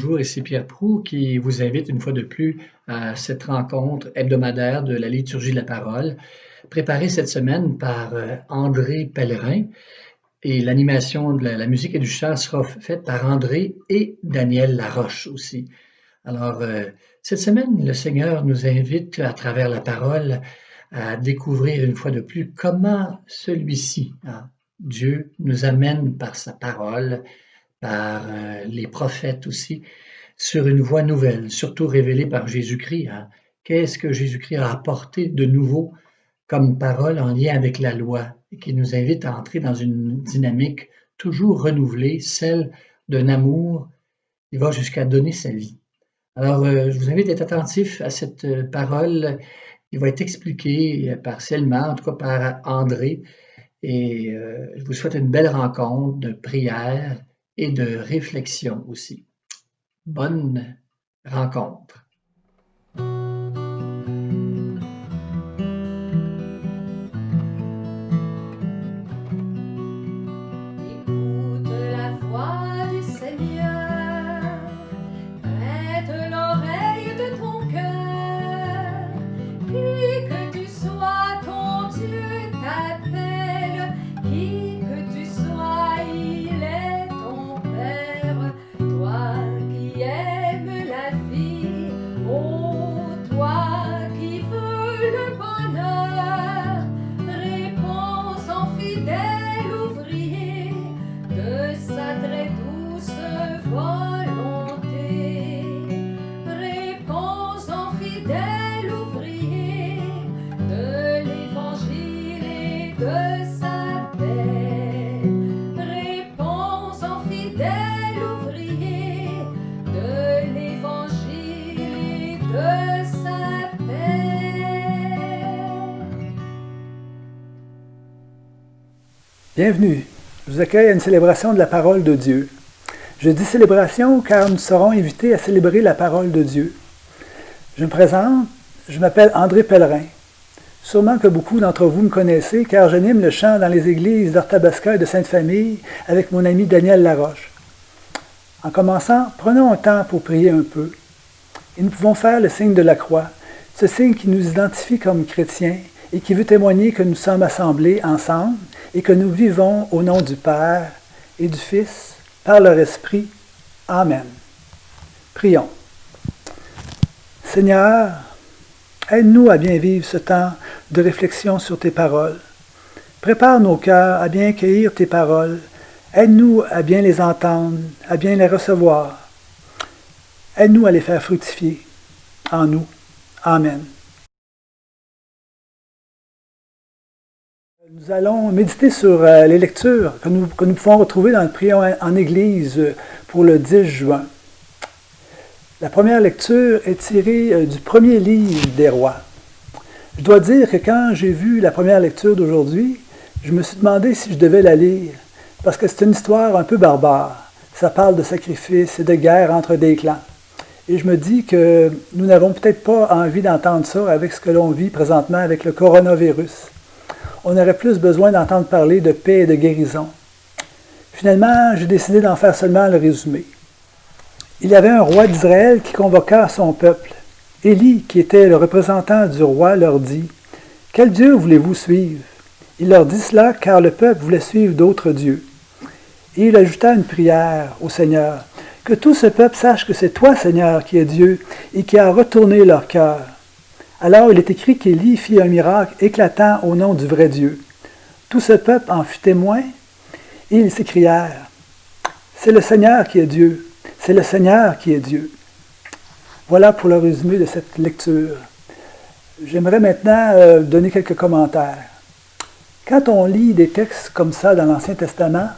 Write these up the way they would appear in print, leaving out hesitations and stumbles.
bonjour, ici Pierre Proulx qui vous invite une fois de plus à cette rencontre hebdomadaire de la liturgie de la parole, préparée cette semaine par André Pellerin. Et l'animation de la musique et du chant sera faite par André et Daniel Laroche aussi. Alors, cette semaine, le Seigneur nous invite à travers la parole à découvrir une fois de plus comment celui-ci, Dieu, nous amène par sa parole, par les prophètes aussi, sur une voie nouvelle, surtout révélée par Jésus-Christ. Qu'est-ce que Jésus-Christ a apporté de nouveau comme parole en lien avec la loi et qui nous invite à entrer dans une dynamique toujours renouvelée, celle d'un amour qui va jusqu'à donner sa vie. Alors, je vous invite à être attentif à cette parole qui va être expliquée partiellement, en tout cas par André. Et je vous souhaite une belle rencontre de prière et de réflexion aussi. Bonne rencontre. Écoute la voix du Seigneur, prête l'oreille de ton cœur, qui que tu sois, ton Dieu t'appelle, qui que tu sois, il est ton Père, toi qui aimes la vie, ô toi qui veux le bonheur, réponds en fidèle ouvrier de sa très douce volonté. Réponds en fidèle ouvrier de l'évangile et de sa paix. Réponds en fidèle ouvrier de l'évangile et de sa paix. Bienvenue. Je vous accueille à une célébration de la parole de Dieu. Je dis célébration car nous serons invités à célébrer la parole de Dieu. Je me présente, je m'appelle André Pellerin. Sûrement que beaucoup d'entre vous me connaissez car j'anime le chant dans les églises d'Arthabasca et de Sainte-Famille avec mon ami Daniel Laroche. En commençant, prenons un temps pour prier un peu. Et nous pouvons faire le signe de la croix, ce signe qui nous identifie comme chrétiens et qui veut témoigner que nous sommes assemblés ensemble et que nous vivons au nom du Père et du Fils, par leur Esprit. Amen. Prions. Seigneur, aide-nous à bien vivre ce temps de réflexion sur tes paroles. Prépare nos cœurs à bien accueillir tes paroles. Aide-nous à bien les entendre, à bien les recevoir. Aide-nous à les faire fructifier en nous. Amen. Nous allons méditer sur les lectures que nous pouvons retrouver dans le prière en Église pour le 10 juin. La première lecture est tirée du premier livre des rois. Je dois dire que quand j'ai vu la première lecture d'aujourd'hui, je me suis demandé si je devais la lire, parce que c'est une histoire un peu barbare. Ça parle de sacrifices et de guerre entre des clans. Et je me dis que nous n'avons peut-être pas envie d'entendre ça avec ce que l'on vit présentement avec le coronavirus. On aurait plus besoin d'entendre parler de paix et de guérison. Finalement, j'ai décidé d'en faire seulement le résumé. Il y avait un roi d'Israël qui convoqua son peuple. Élie, qui était le représentant du roi, leur dit « Quel Dieu voulez-vous suivre ?» Il leur dit cela car le peuple voulait suivre d'autres dieux. Et il ajouta une prière au Seigneur « Que tout ce peuple sache que c'est toi, Seigneur, qui es Dieu et qui a retourné leur cœur. » Alors il est écrit qu'Élie fit un miracle éclatant au nom du vrai Dieu. Tout ce peuple en fut témoin et ils s'écrièrent « C'est le Seigneur qui est Dieu, c'est le Seigneur qui est Dieu. » Voilà pour le résumé de cette lecture. J'aimerais maintenant donner quelques commentaires. Quand on lit des textes comme ça dans l'Ancien Testament,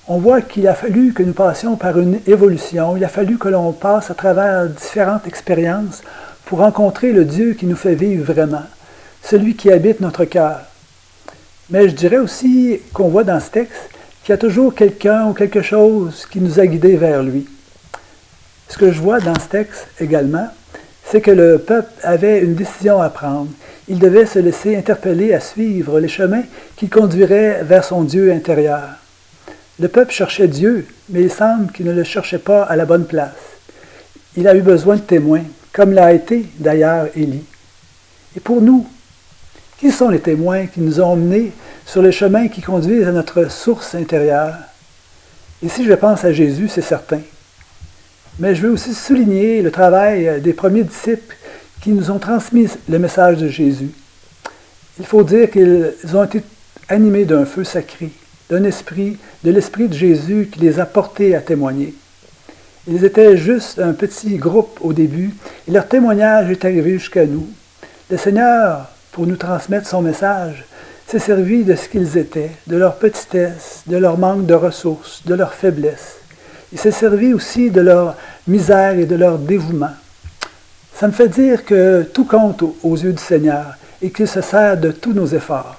on voit qu'il a fallu que nous passions par une évolution, il a fallu que l'on passe à travers différentes expériences pour rencontrer le Dieu qui nous fait vivre vraiment, celui qui habite notre cœur. Mais je dirais aussi qu'on voit dans ce texte qu'il y a toujours quelqu'un ou quelque chose qui nous a guidés vers lui. Ce que je vois dans ce texte également, c'est que le peuple avait une décision à prendre. Il devait se laisser interpeller à suivre les chemins qui conduiraient vers son Dieu intérieur. Le peuple cherchait Dieu, mais il semble qu'il ne le cherchait pas à la bonne place. il a eu besoin de témoins, comme l'a été d'ailleurs Élie. Et pour nous, qui sont les témoins qui nous ont menés sur les chemins qui conduisent à notre source intérieure? Ici, je pense à Jésus, c'est certain. Mais je veux aussi souligner le travail des premiers disciples qui nous ont transmis le message de Jésus. Il faut dire qu'ils ont été animés d'un feu sacré, de l'Esprit de Jésus qui les a portés à témoigner. Ils étaient juste un petit groupe au début et leur témoignage est arrivé jusqu'à nous. Le Seigneur, pour nous transmettre son message, s'est servi de ce qu'ils étaient, de leur petitesse, de leur manque de ressources, de leur faiblesse. Il s'est servi aussi de leur misère et de leur dévouement. Ça me fait dire que tout compte aux yeux du Seigneur et qu'il se sert de tous nos efforts.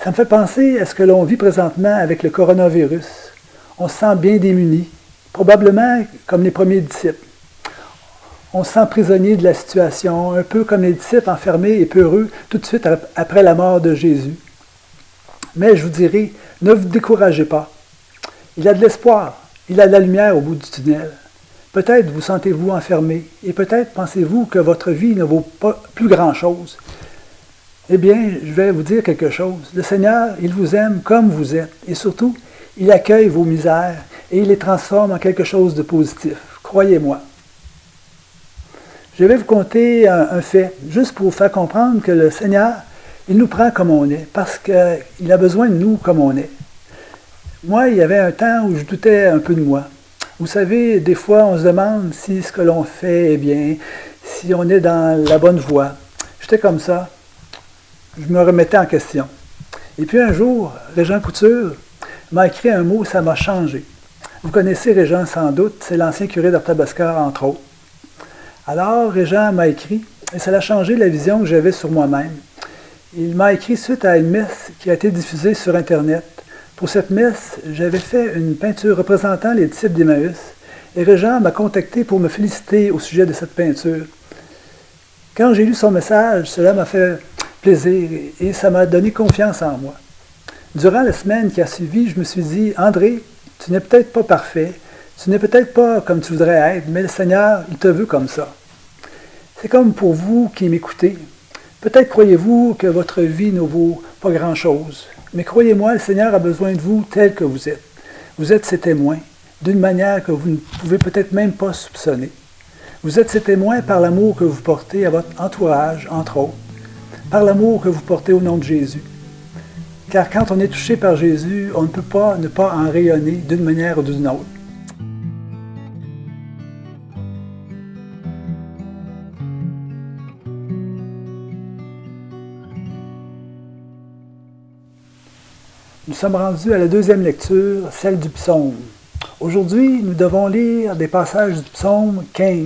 Ça me fait penser à ce que l'on vit présentement avec le coronavirus. On se sent bien démuni, probablement comme les premiers disciples. On se sent prisonnier de la situation, un peu comme les disciples enfermés et peureux tout de suite après la mort de Jésus. Mais je vous dirai, ne vous découragez pas. Il y a de l'espoir, il y a de la lumière au bout du tunnel. Peut-être vous sentez-vous enfermé et peut-être pensez-vous que votre vie ne vaut pas plus grand-chose. Eh bien, je vais vous dire quelque chose. Le Seigneur, il vous aime comme vous êtes et surtout, il accueille vos misères et il les transforme en quelque chose de positif. Croyez-moi. Je vais vous conter un fait, juste pour vous faire comprendre que le Seigneur, il nous prend comme on est, parce qu'il a besoin de nous comme on est. Moi, il y avait un temps où je doutais un peu de moi. Vous savez, des fois, on se demande si ce que l'on fait est bien, si on est dans la bonne voie. J'étais comme ça. Je me remettais en question. Et puis un jour, Régent Couture m'a écrit un mot, ça m'a changé. Vous connaissez Régent sans doute, c'est l'ancien curé d'Arthabasca, entre autres. Alors, Régent m'a écrit, et ça a changé la vision que j'avais sur moi-même. Il m'a écrit suite à une messe qui a été diffusée sur Internet. Pour cette messe, j'avais fait une peinture représentant les disciples d'Emmaüs, et Régent m'a contacté pour me féliciter au sujet de cette peinture. Quand j'ai lu son message, cela m'a fait plaisir et ça m'a donné confiance en moi. Durant la semaine qui a suivi, je me suis dit, André, tu n'es peut-être pas parfait, tu n'es peut-être pas comme tu voudrais être, mais le Seigneur, il te veut comme ça. C'est comme pour vous qui m'écoutez. Peut-être croyez-vous que votre vie ne vaut pas grand-chose, mais croyez-moi, le Seigneur a besoin de vous tel que vous êtes. Vous êtes ses témoins, d'une manière que vous ne pouvez peut-être même pas soupçonner. Vous êtes ses témoins par l'amour que vous portez à votre entourage, entre autres, par l'amour que vous portez au nom de Jésus. Car quand on est touché par Jésus, on ne peut pas ne pas en rayonner d'une manière ou d'une autre. Nous sommes rendus à la deuxième lecture, celle du psaume. Aujourd'hui, nous devons lire des passages du psaume 15.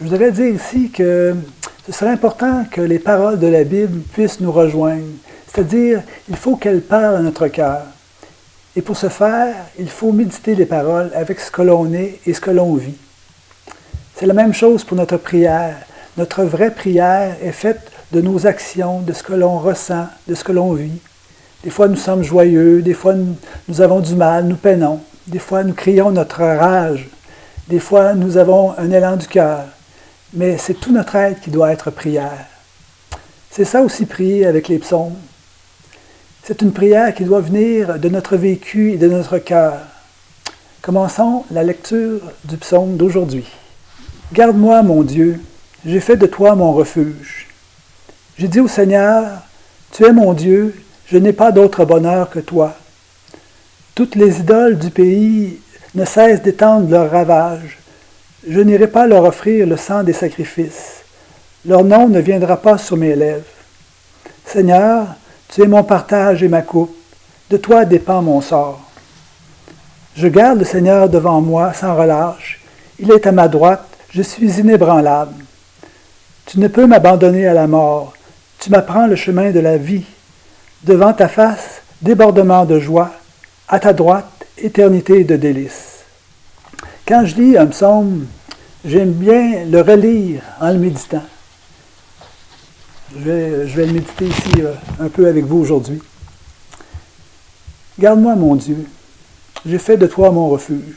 Je voudrais dire ici que ce serait important que les paroles de la Bible puissent nous rejoindre. C'est-à-dire, il faut qu'elles parlent à notre cœur. Et pour ce faire, il faut méditer les paroles avec ce que l'on est et ce que l'on vit. C'est la même chose pour notre prière. Notre vraie prière est faite de nos actions, de ce que l'on ressent, de ce que l'on vit. Des fois, nous sommes joyeux, des fois, nous avons du mal, nous peinons. Des fois, nous crions notre rage. Des fois, nous avons un élan du cœur. Mais c'est tout notre être qui doit être prière. C'est ça aussi prier avec les psaumes. C'est une prière qui doit venir de notre vécu et de notre cœur. Commençons la lecture du psaume d'aujourd'hui. Garde-moi, mon Dieu, j'ai fait de toi mon refuge. J'ai dit au Seigneur, tu es mon Dieu, je n'ai pas d'autre bonheur que toi. Toutes les idoles du pays ne cessent d'étendre leurs ravages. Je n'irai pas leur offrir le sang des sacrifices. Leur nom ne viendra pas sur mes lèvres. Seigneur, tu es mon partage et ma coupe. De toi dépend mon sort. Je garde le Seigneur devant moi sans relâche. Il est à ma droite, je suis inébranlable. Tu ne peux m'abandonner à la mort. Tu m'apprends le chemin de la vie. Devant ta face, débordement de joie. À ta droite, éternité de délices. Quand je lis un psaume, j'aime bien le relire en le méditant. Je vais le méditer ici un peu avec vous aujourd'hui. Garde-moi, mon Dieu, j'ai fait de toi mon refuge.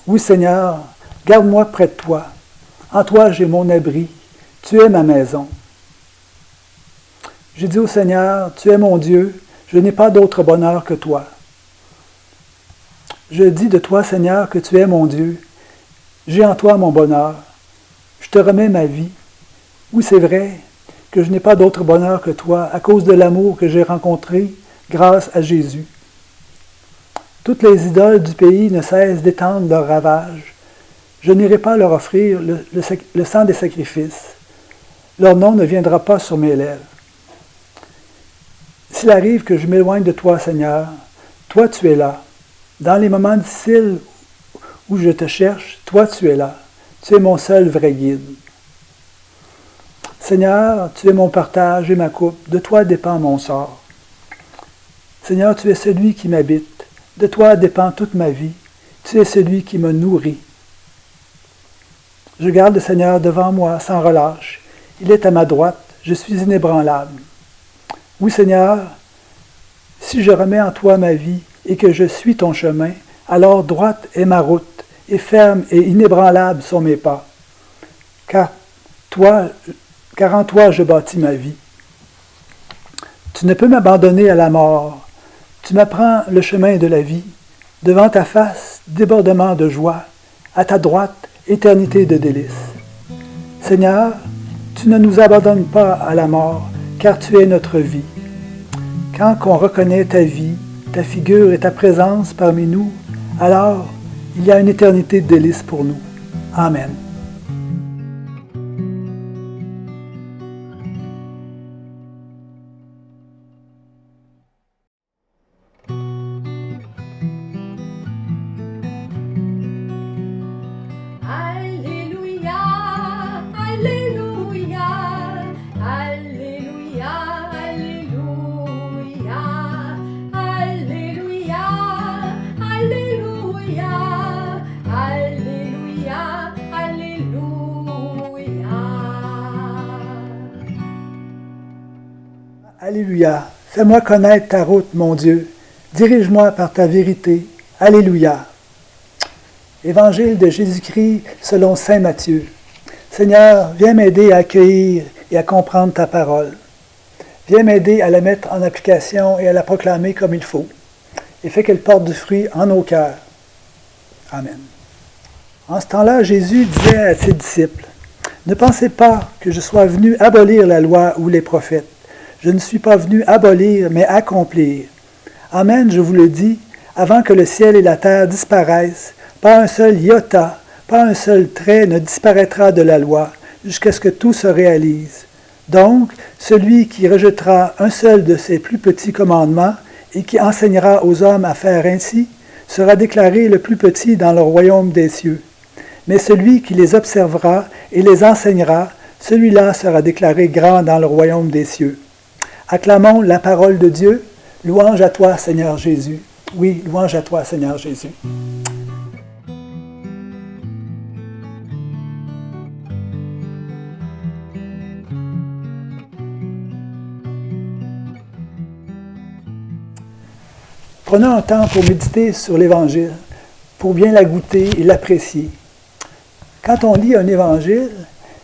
Oui, Seigneur, Garde-moi près de toi. En toi, j'ai mon abri. Tu es ma maison. J'ai dit au Seigneur, tu es mon Dieu, je n'ai pas d'autre bonheur que toi. Je dis de toi, Seigneur, que tu es mon Dieu. J'ai en toi mon bonheur. Je te remets ma vie. Oui, c'est vrai que je n'ai pas d'autre bonheur que toi à cause de l'amour que j'ai rencontré grâce à Jésus. Toutes les idoles du pays ne cessent d'étendre leurs ravages. Je n'irai pas leur offrir le sang des sacrifices. Leur nom ne viendra pas sur mes lèvres. S'il arrive que je m'éloigne de toi, Seigneur, toi tu es là. Dans les moments difficiles où je te cherche, toi tu es là. Tu es mon seul vrai guide. Seigneur, tu es mon partage et ma coupe. De toi dépend mon sort. Seigneur, tu es celui qui m'habite. De toi dépend toute ma vie. Tu es celui qui me nourrit. Je garde le Seigneur devant moi sans relâche. Il est à ma droite. Je suis inébranlable. Oui, Seigneur, si je remets en toi ma vie et que je suis ton chemin, alors droite est ma route, et ferme et inébranlable sont mes pas. Car en toi je bâtis ma vie. Tu ne peux m'abandonner à la mort. Tu m'apprends le chemin de la vie. Devant ta face, débordement de joie. À ta droite, éternité de délices. Seigneur, tu ne nous abandonnes pas à la mort, car tu es notre vie. Quand on reconnaît ta vie, ta figure et ta présence parmi nous, alors il y a une éternité de délices pour nous. Amen. Alléluia, Alléluia, Alléluia, Alléluia, Alléluia, Alléluia, Alléluia, Alléluia. Alléluia. Fais-moi connaître ta route, mon Dieu. Dirige-moi par ta vérité. Alléluia. Évangile de Jésus-Christ selon saint Matthieu. Seigneur, viens m'aider à accueillir et à comprendre ta parole. Viens m'aider à la mettre en application et à la proclamer comme il faut. Et fais qu'elle porte du fruit en nos cœurs. Amen. En ce temps-là, Jésus disait à ses disciples, « Ne pensez pas que je sois venu abolir la loi ou les prophètes. Je ne suis pas venu abolir, mais accomplir. Amen, je vous le dis, avant que le ciel et la terre disparaissent, pas un seul iota, pas un seul trait ne disparaîtra de la loi, jusqu'à ce que tout se réalise. Donc, celui qui rejettera un seul de ces plus petits commandements et qui enseignera aux hommes à faire ainsi, sera déclaré le plus petit dans le royaume des cieux. Mais celui qui les observera et les enseignera, celui-là sera déclaré grand dans le royaume des cieux. Acclamons la parole de Dieu. Louange à toi, Seigneur Jésus. Oui, louange à toi, Seigneur Jésus. Prenons un temps pour méditer sur l'Évangile, pour bien la goûter et l'apprécier. Quand on lit un Évangile,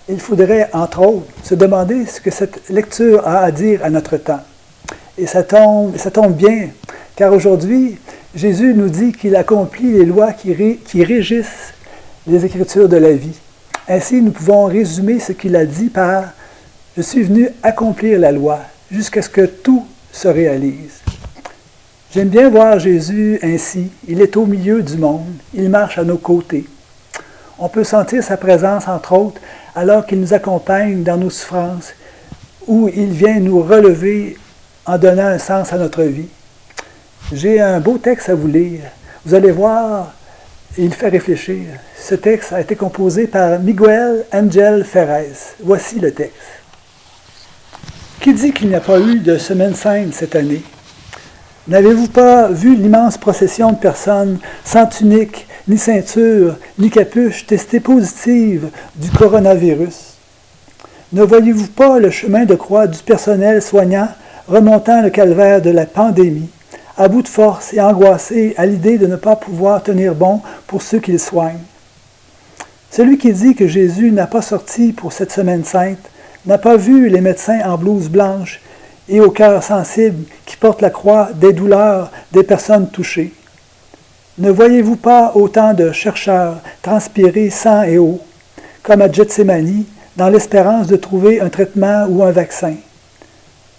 il faudrait, entre autres, se demander ce que cette lecture a à dire à notre temps. Et ça tombe bien, car aujourd'hui, Jésus nous dit qu'il accomplit les lois qui régissent les Écritures de la vie. Ainsi, nous pouvons résumer ce qu'il a dit par « Je suis venu accomplir la loi, jusqu'à ce que tout se réalise ». J'aime bien voir Jésus ainsi. Il est au milieu du monde. Il marche à nos côtés. On peut sentir sa présence, entre autres, alors qu'il nous accompagne dans nos souffrances, où il vient nous relever en donnant un sens à notre vie. J'ai un beau texte à vous lire. Vous allez voir, il fait réfléchir. Ce texte a été composé par Miguel Ángel Ferrez. Voici le texte. Qui dit qu'il n'y a pas eu de semaine sainte cette année? N'avez-vous pas vu l'immense procession de personnes sans tunique, ni ceinture, ni capuche, testées positives du coronavirus? Ne voyez-vous pas le chemin de croix du personnel soignant remontant le calvaire de la pandémie, à bout de force et angoissé à l'idée de ne pas pouvoir tenir bon pour ceux qu'ils soignent? Celui qui dit que Jésus n'a pas sorti pour cette semaine sainte n'a pas vu les médecins en blouse blanche et au cœur sensible qui portent la croix des douleurs des personnes touchées. Ne voyez-vous pas autant de chercheurs transpirer sang et eau, comme à Gethsémani, dans l'espérance de trouver un traitement ou un vaccin?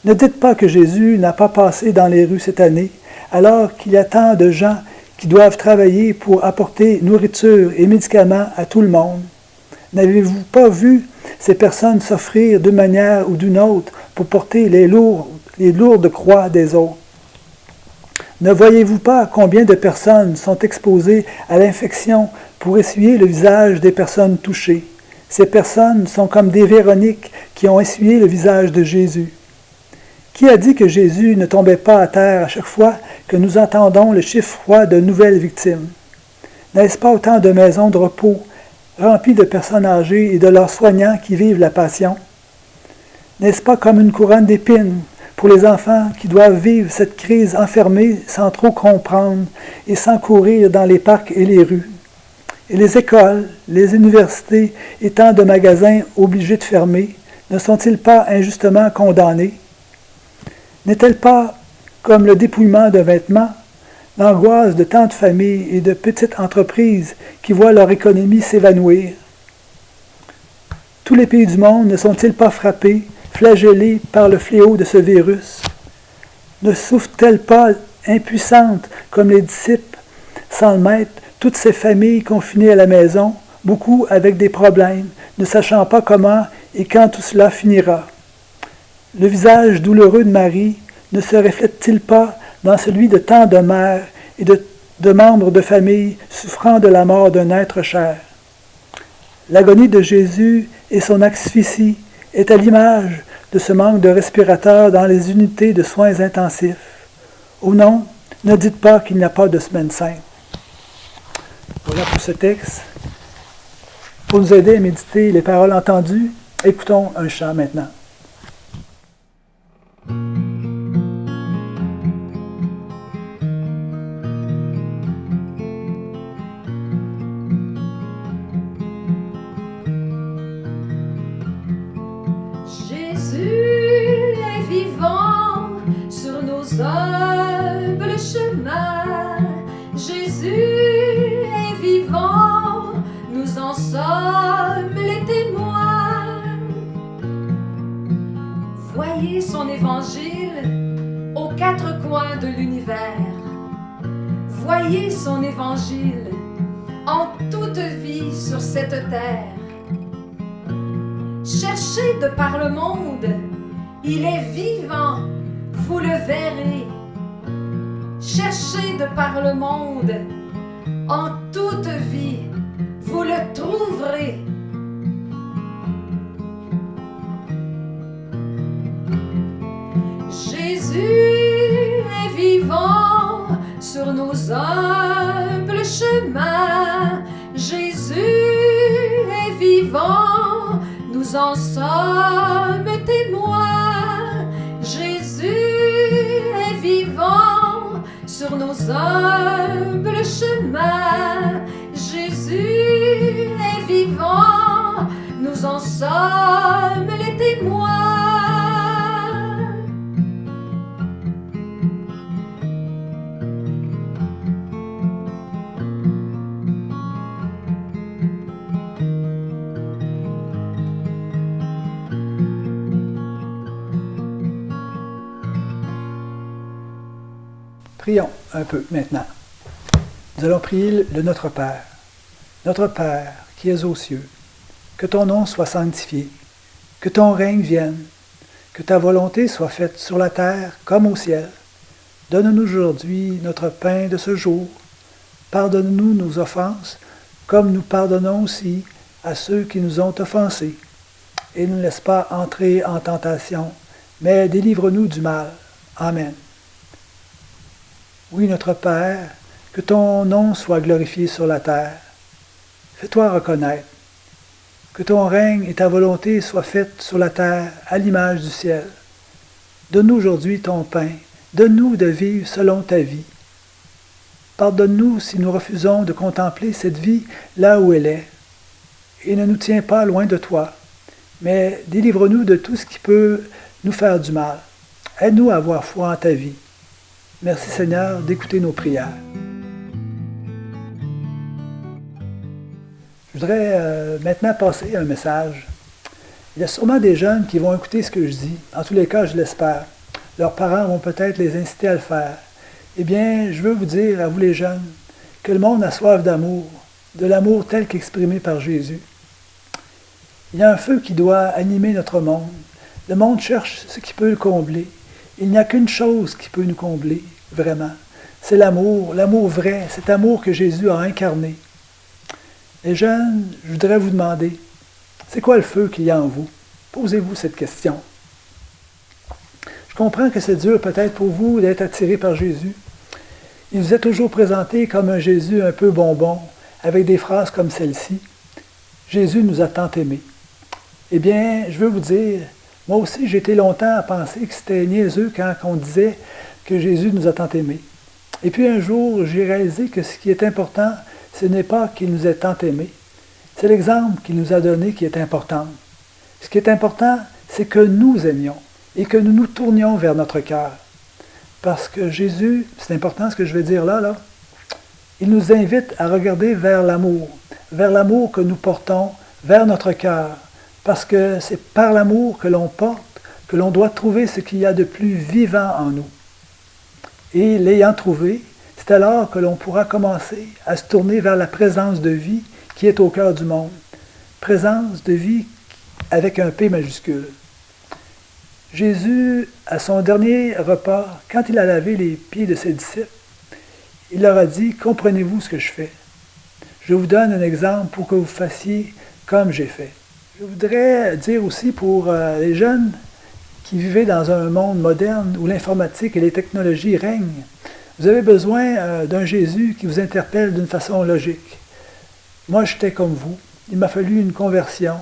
Ne dites pas que Jésus n'a pas passé dans les rues cette année, alors qu'il y a tant de gens qui doivent travailler pour apporter nourriture et médicaments à tout le monde. N'avez-vous pas vu ces personnes s'offrir d'une manière ou d'une autre pour porter les lourdes croix des autres? Ne voyez-vous pas combien de personnes sont exposées à l'infection pour essuyer le visage des personnes touchées? Ces personnes sont comme des Véroniques qui ont essuyé le visage de Jésus. Qui a dit que Jésus ne tombait pas à terre à chaque fois que nous entendons le chiffre froid de nouvelles victimes? N'est-ce pas autant de maisons de repos remplies de personnes âgées et de leurs soignants qui vivent la passion? N'est-ce pas comme une couronne d'épines pour les enfants qui doivent vivre cette crise enfermée sans trop comprendre et sans courir dans les parcs et les rues? Et les écoles, les universités et tant de magasins obligés de fermer, ne sont-ils pas injustement condamnés? N'est-elle pas comme le dépouillement de vêtements, l'angoisse de tant de familles et de petites entreprises qui voient leur économie s'évanouir? Tous les pays du monde ne sont-ils pas frappés, flagellés par le fléau de ce virus? Ne souffrent-elles pas impuissantes comme les disciples sans le maître, toutes ces familles confinées à la maison, beaucoup avec des problèmes, ne sachant pas comment et quand tout cela finira? Le visage douloureux de Marie ne se reflète-t-il pas dans celui de tant de mères et de membres de famille souffrant de la mort d'un être cher? L'agonie de Jésus et son asphyxie est à l'image de ce manque de respirateurs dans les unités de soins intensifs. Oh non, ne dites pas qu'il n'y a pas de semaine sainte. Voilà pour ce texte. Pour nous aider à méditer les paroles entendues, écoutons un chant maintenant. Jésus est vivant sur nos humbles chemins. Jésus est vivant, nous en sommes les témoins. Voyez son évangile aux quatre coins de l'univers. Voyez son évangile en toute vie sur cette terre. Cherchez de par le monde, il est vivant, vous le verrez. Cherchez de par le monde, en toute vie, vous le trouverez. Jésus est vivant sur nos humbles chemins. Jésus est vivant, nous en sommes témoins. Jésus est vivant sur nos humbles chemins. Jésus est vivant, nous en sommes les témoins. Prions un peu maintenant. Nous allons prier le Notre Père. Notre Père qui es aux cieux, que ton nom soit sanctifié, que ton règne vienne, que ta volonté soit faite sur la terre comme au ciel. Donne-nous aujourd'hui notre pain de ce jour. Pardonne-nous nos offenses, comme nous pardonnons aussi à ceux qui nous ont offensés. Et ne nous laisse pas entrer en tentation, mais délivre-nous du mal. Amen. Oui, notre Père, que ton nom soit glorifié sur la terre. Fais-toi reconnaître. Que ton règne et ta volonté soient faites sur la terre à l'image du ciel. Donne-nous aujourd'hui ton pain. Donne-nous de vivre selon ta vie. Pardonne-nous si nous refusons de contempler cette vie là où elle est. et ne nous tiens pas loin de toi, mais délivre-nous de tout ce qui peut nous faire du mal. Aide-nous à avoir foi en ta vie. Merci Seigneur d'écouter nos prières. Je voudrais maintenant passer à un message. Il y a sûrement des jeunes qui vont écouter ce que je dis. En tous les cas, je l'espère. Leurs parents vont peut-être les inciter à le faire. Eh bien, je veux vous dire, à vous les jeunes, que le monde a soif d'amour, de l'amour tel qu'exprimé par Jésus. Il y a un feu qui doit animer notre monde. Le monde cherche ce qui peut le combler. Il n'y a qu'une chose qui peut nous combler, vraiment. C'est l'amour vrai, cet amour que Jésus a incarné. Les jeunes, je voudrais vous demander, c'est quoi le feu qu'il y a en vous? Posez-vous cette question. Je comprends que c'est dur peut-être pour vous d'être attiré par Jésus. Il vous est toujours présenté comme un Jésus un peu bonbon, avec des phrases comme celle-ci. Jésus nous a tant aimés. Eh bien, je veux vous dire, moi aussi j'ai été longtemps à penser que c'était niaiseux quand on disait que Jésus nous a tant aimés. Et puis un jour, j'ai réalisé que ce qui est important, ce n'est pas qu'il nous ait tant aimés. C'est l'exemple qu'il nous a donné qui est important. Ce qui est important, c'est que nous aimions et que nous nous tournions vers notre cœur. Parce que Jésus, c'est important ce que je vais dire là, il nous invite à regarder vers l'amour que nous portons vers notre cœur. Parce que c'est par l'amour que l'on porte, que l'on doit trouver ce qu'il y a de plus vivant en nous. Et l'ayant trouvé, c'est alors que l'on pourra commencer à se tourner vers la présence de vie qui est au cœur du monde. Présence de vie avec un P majuscule. Jésus, à son dernier repas, quand il a lavé les pieds de ses disciples, il leur a dit, « Comprenez-vous ce que je fais? Je vous donne un exemple pour que vous fassiez comme j'ai fait. » Je voudrais dire aussi pour les jeunes qui vivent dans un monde moderne où l'informatique et les technologies règnent, vous avez besoin d'un Jésus qui vous interpelle d'une façon logique. Moi, j'étais comme vous. Il m'a fallu une conversion.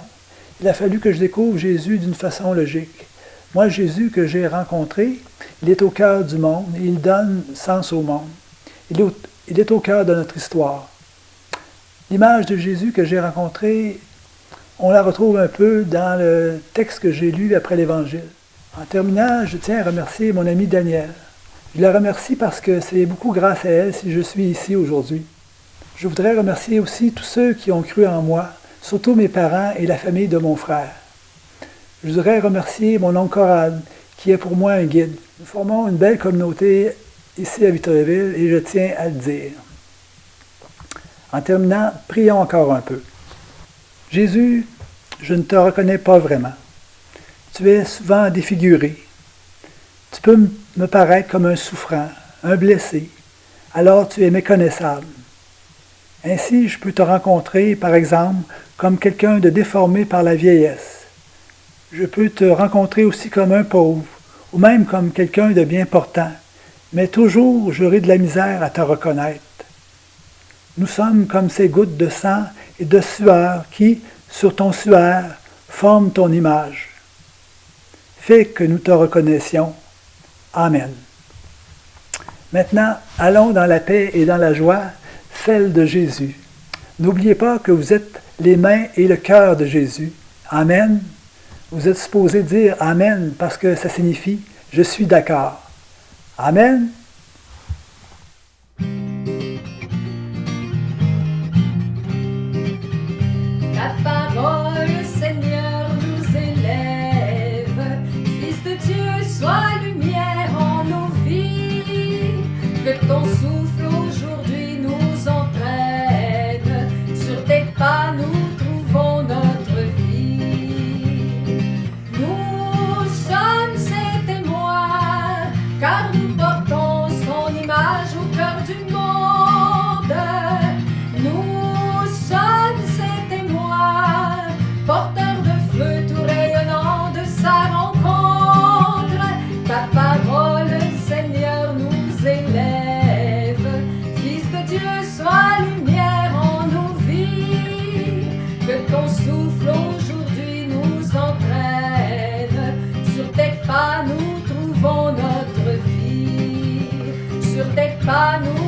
Il a fallu que je découvre Jésus d'une façon logique. Moi, Jésus que j'ai rencontré, il est au cœur du monde et il donne sens au monde. Il est au cœur de notre histoire. L'image de Jésus que j'ai rencontré, on la retrouve un peu dans le texte que j'ai lu après l'Évangile. En terminant, je tiens à remercier mon ami Daniel. Je la remercie parce que c'est beaucoup grâce à elle si je suis ici aujourd'hui. Je voudrais remercier aussi tous ceux qui ont cru en moi, surtout mes parents et la famille de mon frère. Je voudrais remercier mon oncle Corrad, qui est pour moi un guide. Nous formons une belle communauté ici à Victoriaville et je tiens à le dire. En terminant, prions encore un peu. Jésus, je ne te reconnais pas vraiment. Tu es souvent défiguré. Tu peux me paraître comme un souffrant, un blessé. Alors tu es méconnaissable. Ainsi, je peux te rencontrer, par exemple, comme quelqu'un de déformé par la vieillesse. Je peux te rencontrer aussi comme un pauvre, ou même comme quelqu'un de bien portant, mais toujours j'aurai de la misère à te reconnaître. Nous sommes comme ces gouttes de sang et de sueur qui, sur ton suaire, forment ton image. Fais que nous te reconnaissions. Amen. Maintenant, allons dans la paix et dans la joie, celle de Jésus. N'oubliez pas que vous êtes les mains et le cœur de Jésus. Amen. Vous êtes supposé dire Amen parce que ça signifie « Je suis d'accord ». Amen. Ta parole, Seigneur, nous élève. Fils de Dieu, sois lumière en nos vies. Que ton souffle aujourd'hui nous entraîne. Sur tes pas, nous trouvons notre vie. Nous sommes ses témoins, car nous portons son image au cœur du monde. Nous sommes ses témoins, porteurs de feu tout rayonnant de sa rencontre. Ta parole, Seigneur, nous élève. Fils de Dieu, sois lumière en nos vies. Que ton souffle aujourd'hui nous entraîne. Sur tes pas, nous trouvons notre vie. Sur tes pas, nous